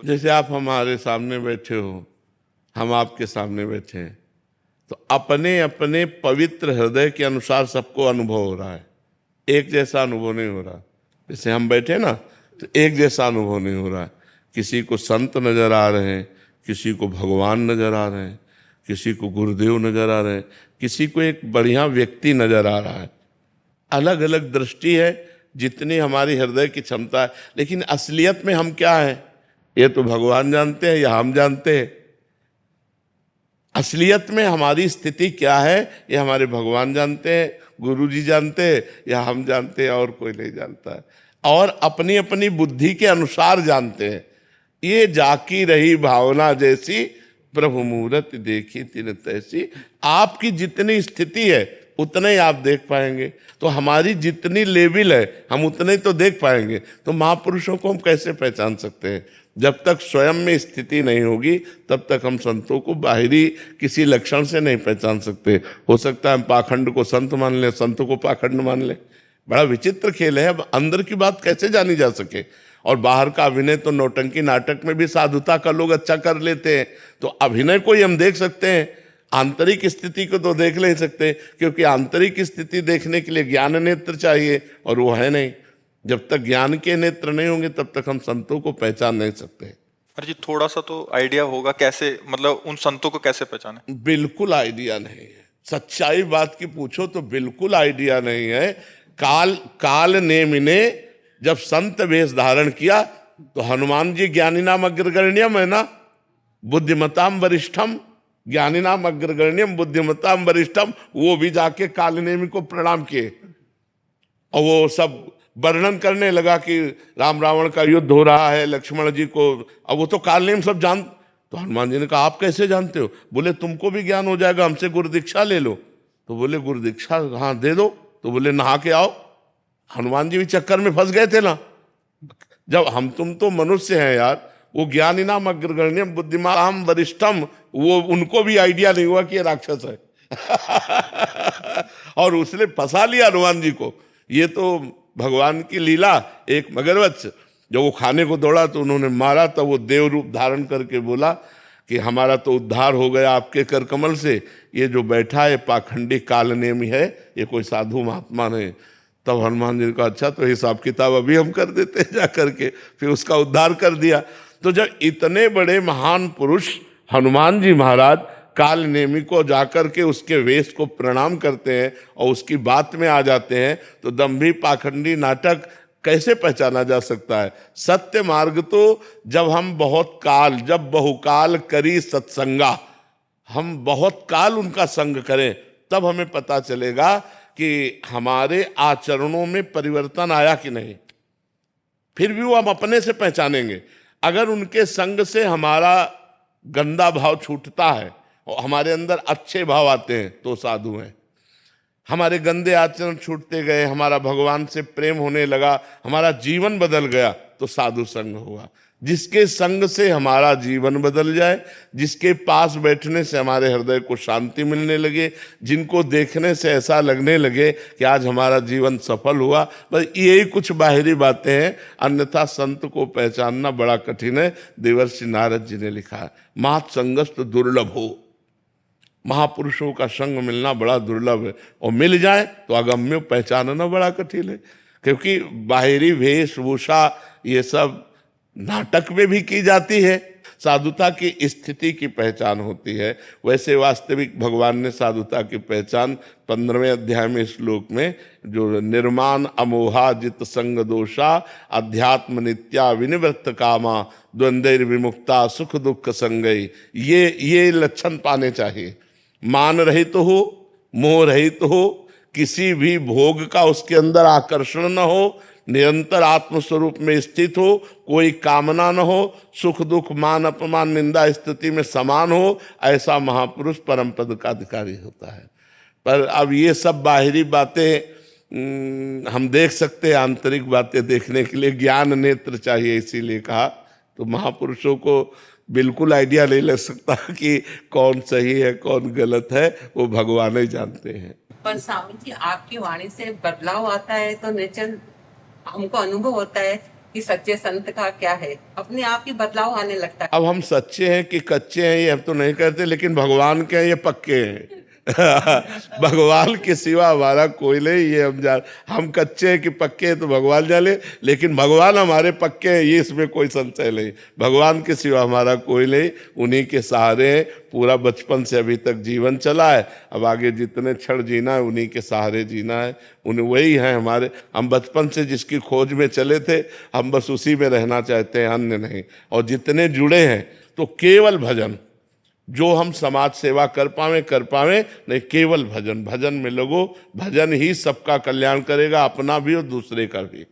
जैसे आप हमारे सामने बैठे हो, हम आपके सामने बैठे हैं, तो अपने अपने पवित्र हृदय के अनुसार सबको अनुभव हो रहा है, एक जैसा अनुभव नहीं हो रहा। जैसे हम बैठे ना, तो एक जैसा अनुभव नहीं हो रहा है। किसी को संत नजर आ रहे हैं, किसी को भगवान नजर आ रहे हैं, किसी को गुरुदेव नजर आ रहे हैं, किसी को एक बढ़िया व्यक्ति नजर आ रहा है। अलग अलग दृष्टि है, जितनी हमारी हृदय की क्षमता है। लेकिन असलियत में हम क्या है, ये तो भगवान जानते हैं या हम जानते हैं। असलियत में हमारी स्थिति क्या है, ये हमारे भगवान जानते हैं, गुरु जी जानते हैं या हम जानते हैं, और कोई नहीं जानता है। और अपनी अपनी बुद्धि के अनुसार जानते हैं। ये जाकी रही भावना जैसी, प्रभु मूरत देखी तिन तैसी। आपकी जितनी स्थिति है उतने ही आप देख पाएंगे। तो हमारी जितनी लेवल है हम उतने ही तो देख पाएंगे। तो महापुरुषों को हम कैसे पहचान सकते हैं? जब तक स्वयं में स्थिति नहीं होगी तब तक हम संतों को बाहरी किसी लक्षण से नहीं पहचान सकते। हो सकता है हम पाखंड को संत मान लें, संत को पाखंड मान लें। बड़ा विचित्र खेल है। अब अंदर की बात कैसे जानी जा सके? और बाहर का अभिनय तो नौटंकी नाटक में भी साधुता का लोग अच्छा कर लेते हैं, तो अभिनय को ही हम देख सकते हैं, आंतरिक स्थिति को तो देख नहीं सकते, क्योंकि आंतरिक स्थिति देखने के लिए ज्ञान नेत्र चाहिए, और वो है नहीं। जब तक ज्ञान के नेत्र नहीं होंगे तब तक हम संतों को पहचान नहीं सकते। अरे जी, थोड़ा सा तो आइडिया होगा कैसे, मतलब उन संतों को कैसे पहचाने? बिल्कुल आइडिया नहीं है। सच्चाई बात की पूछो तो बिल्कुल आइडिया नहीं है। काल ने मिने जब संत वेश धारण किया तो हनुमान जी ज्ञानी नाम अग्रगण्यम है ना, बुद्धिमताम वरिष्ठम, ज्ञानी नाम अग्रगण्यम बुद्धिमताम वरिष्ठम। वो भी जाके कालनेमी को प्रणाम किए और वो सब वर्णन करने लगा कि राम रावण का युद्ध हो रहा है, लक्ष्मण जी को। अब वो तो कालनेम सब जान। तो हनुमान जी ने कहा आप कैसे जानते हो? बोले तुमको भी ज्ञान हो जाएगा, हमसे गुरु दीक्षा ले लो। तो बोले गुरु दीक्षा हाँ दे दो। तो बोले नहा के आओ। हनुमान जी भी चक्कर में फंस गए थे ना। जब हम तुम तो मनुष्य हैं यार, वो ज्ञानी नाम अग्रगण्यम बुद्धिमान वरिष्ठम, वो उनको भी आइडिया नहीं हुआ कि ये राक्षस है। और उसने फंसा लिया हनुमान जी को। ये तो भगवान की लीला। एक मगरमच्छ जब वो खाने को दौड़ा तो उन्होंने मारा, तब वो देव रूप धारण करके बोला कि हमारा तो उद्धार हो गया आपके कर कमल से। ये जो बैठा है पाखंडी कालनेमी है, ये कोई साधु महात्मा नहीं। तब हनुमान जी ने कहा अच्छा तो हिसाब किताब अभी हम कर देते हैं जा करके। फिर उसका उद्धार कर दिया। तो जब इतने बड़े महान पुरुष हनुमान जी महाराज कालनेमी को जाकर के उसके वेश को प्रणाम करते हैं और उसकी बात में आ जाते हैं, तो दंभी पाखंडी नाटक कैसे पहचाना जा सकता है? सत्य मार्ग तो जब हम बहुत काल, जब बहुकाल करी सत्संगा, हम बहुत काल उनका संग करें तब हमें पता चलेगा कि हमारे आचरणों में परिवर्तन आया कि नहीं। फिर भी वो हम अपने से पहचानेंगे। अगर उनके संग से हमारा गंदा भाव छूटता है और हमारे अंदर अच्छे भाव आते हैं तो साधु हैं। हमारे गंदे आचरण छूटते गए, हमारा भगवान से प्रेम होने लगा, हमारा जीवन बदल गया, तो साधु संग हुआ। जिसके संग से हमारा जीवन बदल जाए, जिसके पास बैठने से हमारे हृदय को शांति मिलने लगे, जिनको देखने से ऐसा लगने लगे कि आज हमारा जीवन सफल हुआ, बस यही कुछ बाहरी बातें हैं। अन्यथा संत को पहचानना बड़ा कठिन है। देवर्षि नारद जी ने लिखा है मात संगस्त दुर्लभ हो। महापुरुषों का संग मिलना बड़ा दुर्लभ है, और मिल जाए तो अगम्य पहचानना बड़ा कठिन है। क्योंकि बाहरी वेशभूषा ये सब नाटक में भी की जाती है, साधुता की स्थिति की पहचान होती है। वैसे वास्तविक भगवान ने साधुता की पहचान 15वें अध्याय में श्लोक में जो निर्माण अमोहा जित संग दोषा अध्यात्म नित्या विनिवृत्त कामा द्वंद्वैर विमुक्ता सुख दुख संगई, ये लक्षण पाने चाहिए। मान रहित हो, मोह रहित हो, किसी भी भोग का उसके अंदर आकर्षण न हो, निरंतर आत्मस्वरूप में स्थित हो, कोई कामना न हो, सुख दुख मान अपमान निंदा स्थिति में समान हो, ऐसा महापुरुष परम पद का अधिकारी होता है। पर अब ये सब बाहरी बातें हम देख सकते हैं, आंतरिक बातें देखने के लिए ज्ञान नेत्र चाहिए। इसीलिए कहा तो महापुरुषों को बिल्कुल आइडिया नहीं लग सकता कि कौन सही है कौन गलत है, वो भगवान ही जानते हैं। पर स्वामी जी आपकी वाणी से बदलाव आता है तो निश्चय हमको अनुभव होता है कि सच्चे संत का क्या है, अपने आप ही बदलाव आने लगता है। अब हम सच्चे हैं कि कच्चे हैं ये हम तो नहीं कहते, लेकिन भगवान के हैं ये पक्के हैं। भगवान के सिवा हमारा कोई नहीं, ये हम कच्चे हैं कि पक्के हैं तो भगवान जाने, लेकिन भगवान हमारे पक्के हैं ये इसमें कोई संशय नहीं। भगवान के सिवा हमारा कोई नहीं, उन्हीं के सहारे हैं। पूरा बचपन से अभी तक जीवन चला है, अब आगे जितने क्षण जीना है उन्हीं के सहारे जीना है। उन्हें वही है हमारे, हम बचपन से जिसकी खोज में चले थे हम बस उसी में रहना चाहते हैं, अन्य नहीं। और जितने जुड़े हैं तो केवल भजन, जो हम समाज सेवा कर पावे नहीं, केवल भजन। भजन में लगो, भजन ही सबका कल्याण करेगा, अपना भी और दूसरे का भी।